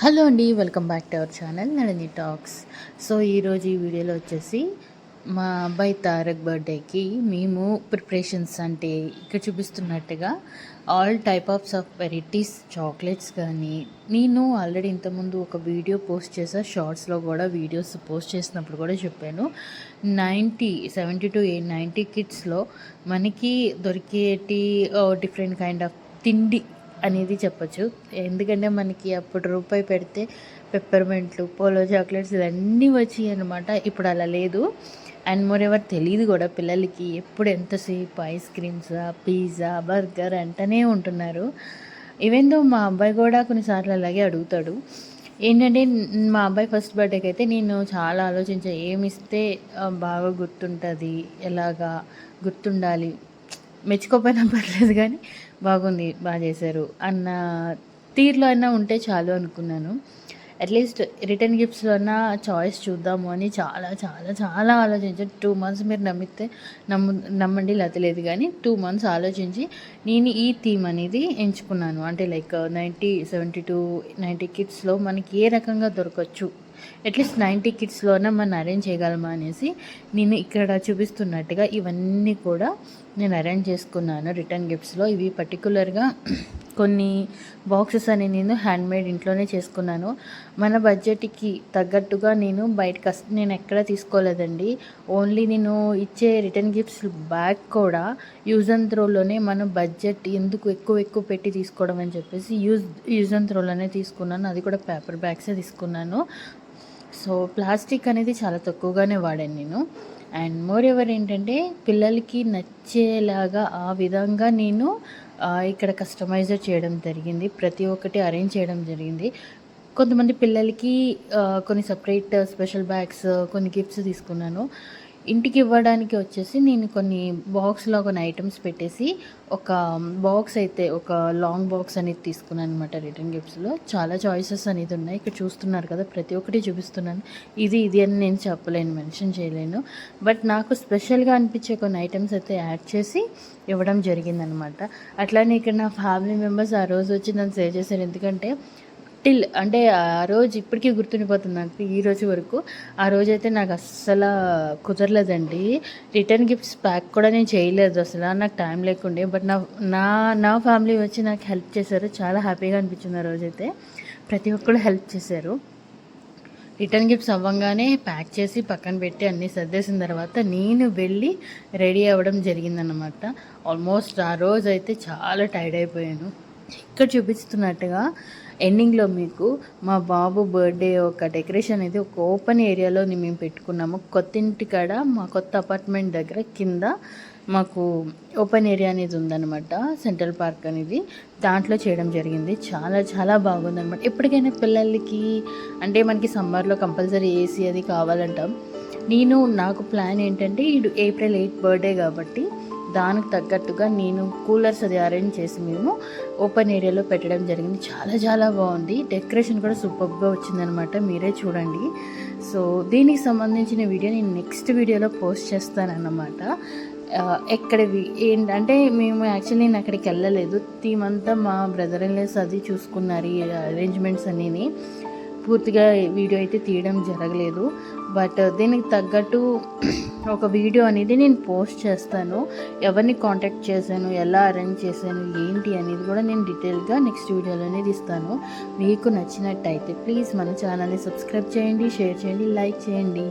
Hello అండి, welcome back to our channel Nalini talks. So ఈరోజు ఈ వీడియోలో వచ్చేసి మా అబ్బాయి తారక్ బర్త్డేకి మేము ప్రిపరేషన్స్ అంటే ఇక్కడ చూపిస్తున్నట్టుగా all type of varieties chocolates కానీ నేను ఆల్రెడీ ఇంతకుముందు ఒక వీడియో పోస్ట్ చేసా, షార్ట్స్లో కూడా వీడియోస్ పోస్ట్ చేసినప్పుడు కూడా చెప్పాను. 70 to 90 కిడ్స్లో మనకి దొరికేటి డిఫరెంట్ కైండ్ ఆఫ్ తిండి అనేది చెప్పచ్చు. ఎందుకంటే మనకి అప్పుడు రూపాయి పెడితే పెప్పర్మెంట్లు, పోలో చాక్లెట్స్ ఇవన్నీ వచ్చాయి అనమాట. ఇప్పుడు అలా లేదు. అండ్ మోర్ ఎవర్ తెలియదు కూడా పిల్లలకి. ఎప్పుడు ఎంతసేపు ఐస్ క్రీమ్స్, పిజ్జా, బర్గర్ అంటనే ఉంటున్నారు. ఈవెన్ దో మా అబ్బాయి కూడా కొన్నిసార్లు అలాగే అడుగుతాడు. ఏంటంటే మా అబ్బాయి ఫస్ట్ బర్త్డేకి అయితే నేను చాలా ఆలోచించాను, ఏమిస్తే బాగా గుర్తుంటుంది, ఎలాగా గుర్తుండాలి, మెచ్చుకోపోయినా పర్లేదు కానీ బాగుంది, బాగా చేశారు అన్న తీరులో అయినా ఉంటే చాలు అనుకున్నాను. అట్లీస్ట్ రిటర్న్ గిఫ్ట్స్లో అన్నా చాయిస్ చూద్దాము అని చాలా చాలా చాలా ఆలోచించాను. 2 months మీరు నమ్మండి లేకపోతే లేదు, కానీ 2 months ఆలోచించి నేను ఈ థీమ్ అనేది ఎంచుకున్నాను. అంటే లైక్ 70 to 90 కిడ్స్లో మనకి ఏ రకంగా దొరకచ్చు, అట్లీస్ట్ 90 కిడ్స్లోనే మనం అరేంజ్ చేయగలమా అనేసి నేను ఇక్కడ చూపిస్తున్నట్టుగా ఇవన్నీ కూడా నేను అరేంజ్ చేసుకున్నాను రిటర్న్ గిఫ్ట్స్లో. ఇవి పర్టికులర్గా కొన్ని బాక్సెస్ అని నేను హ్యాండ్మేడ్ ఇంట్లోనే చేసుకున్నాను. మన బడ్జెట్కి తగ్గట్టుగా నేను ఎక్కడ తీసుకోలేదండి. ఓన్లీ నేను ఇచ్చే రిటర్న్ గిఫ్ట్స్ బ్యాగ్ కూడా యూజ్ అండ్ త్రోలోనే, మన బడ్జెట్ ఎందుకు ఎక్కువ పెట్టి తీసుకోవడం అని చెప్పేసి యూజ్ అండ్ త్రోలోనే తీసుకున్నాను. అది కూడా పేపర్ బ్యాగ్సే తీసుకున్నాను. సో ప్లాస్టిక్ అనేది చాలా తక్కువగానే వాడాను నేను. అండ్ మోర్ ఎవర్ ఏంటంటే పిల్లలకి నచ్చేలాగా ఆ విధంగా నేను ఇక్కడ కస్టమైజ్ చేయడం జరిగింది. ప్రతి ఒక్కటి అరేంజ్ చేయడం జరిగింది. కొంతమంది పిల్లలకి కొన్ని సపరేట్ స్పెషల్ బ్యాగ్స్, కొన్ని గిఫ్ట్స్ తీసుకున్నాను. ఇంటికి ఇవ్వడానికి వచ్చేసి నేను కొన్ని బాక్స్లో కొన్ని ఐటమ్స్ పెట్టేసి ఒక బాక్స్ అయితే ఒక లాంగ్ బాక్స్ అనేది తీసుకున్నాను అనమాట. రిటర్న్ గిఫ్ట్స్లో చాలా చాయిసెస్ అనేది ఉన్నాయి. ఇక్కడ చూస్తున్నారు కదా, ప్రతి ఒక్కటి చూపిస్తున్నాను. ఇది అని నేను చెప్పలేను, మెన్షన్ చేయలేను. బట్ నాకు స్పెషల్గా అనిపించే కొన్ని ఐటమ్స్ అయితే యాడ్ చేసి ఇవ్వడం జరిగిందనమాట. అట్లానే ఇక్కడ నా ఫ్యామిలీ మెంబర్స్ ఆ రోజు వచ్చి నన్ను సేవ్ చేశారు. ఎందుకంటే అంటే ఆ రోజు ఇప్పటికీ గుర్తుండిపోతుంది నాకు, ఈ రోజు వరకు. ఆ రోజైతే నాకు అస్సలు కుదరలేదండి. రిటర్న్ గిఫ్ట్స్ ప్యాక్ కూడా నేను చేయలేదు అసలు, నాకు టైం లేకుండే. బట్ నా ఫ్యామిలీ వచ్చి నాకు హెల్ప్ చేశారు. చాలా హ్యాపీగా అనిపించింది ఆ రోజైతే. ప్రతి ఒక్కరు హెల్ప్ చేశారు. రిటర్న్ గిఫ్ట్స్ అవ్వగానే ప్యాక్ చేసి పక్కన పెట్టి అన్నీ సర్దేసిన తర్వాత నేను వెళ్ళి రెడీ అవ్వడం జరిగిందన్నమాట. ఆల్మోస్ట్ ఆ రోజు అయితే చాలా టైర్డ్ అయిపోయాను. ఇక్కడ చూపిస్తున్నట్టుగా ఎండింగ్లో మీకు మా బాబు బర్త్డే ఒక డెకరేషన్ అనేది ఒక ఓపెన్ ఏరియాలో మేము పెట్టుకున్నాము. కొత్త ఇంటి కాడ మా కొత్త అపార్ట్మెంట్ దగ్గర కింద మాకు ఓపెన్ ఏరియా అనేది ఉందన్నమాట, సెంట్రల్ పార్క్ అనేది. దాంట్లో చేయడం జరిగింది. చాలా చాలా బాగుందన్నమాట. ఎప్పటికైనా పిల్లలకి అంటే మనకి సమ్మర్లో కంపల్సరీ ఏసీ అది కావాలంటాం. నాకు ప్లాన్ ఏంటంటే April 8 బర్త్డే కాబట్టి దానికి తగ్గట్టుగా నేను కూలర్స్ అది అరేంజ్ చేసి మేము ఓపెన్ ఏరియాలో పెట్టడం జరిగింది. చాలా చాలా బాగుంది. డెకరేషన్ కూడా సూపర్గా వచ్చిందనమాట, మీరే చూడండి. సో దీనికి సంబంధించిన వీడియో నేను నెక్స్ట్ వీడియోలో పోస్ట్ చేస్తానన్నమాట. ఎక్కడవి ఏంటంటే నేను అక్కడికి వెళ్ళలేదు. థీమ్ అంతా మా బ్రదర్ ఇన్ లాస్ అది చూసుకున్నారు, ఈ అరేంజ్మెంట్స్ అన్నీ. పూర్తిగా వీడియో అయితే తీయడం జరగలేదు. బట్ దీనికి తగ్గట్టు ఒక వీడియో అనేది నేను పోస్ట్ చేస్తాను. ఎవరిని కాంటాక్ట్ చేశాను, ఎలా అరేంజ్ చేశాను, ఏంటి అనేది కూడా నేను డీటెయిల్గా నెక్స్ట్ వీడియోలో అనేది ఇస్తాను. మీకు నచ్చినట్టయితే ప్లీజ్ మన ఛానల్ని సబ్స్క్రైబ్ చేయండి, షేర్ చేయండి, లైక్ చేయండి.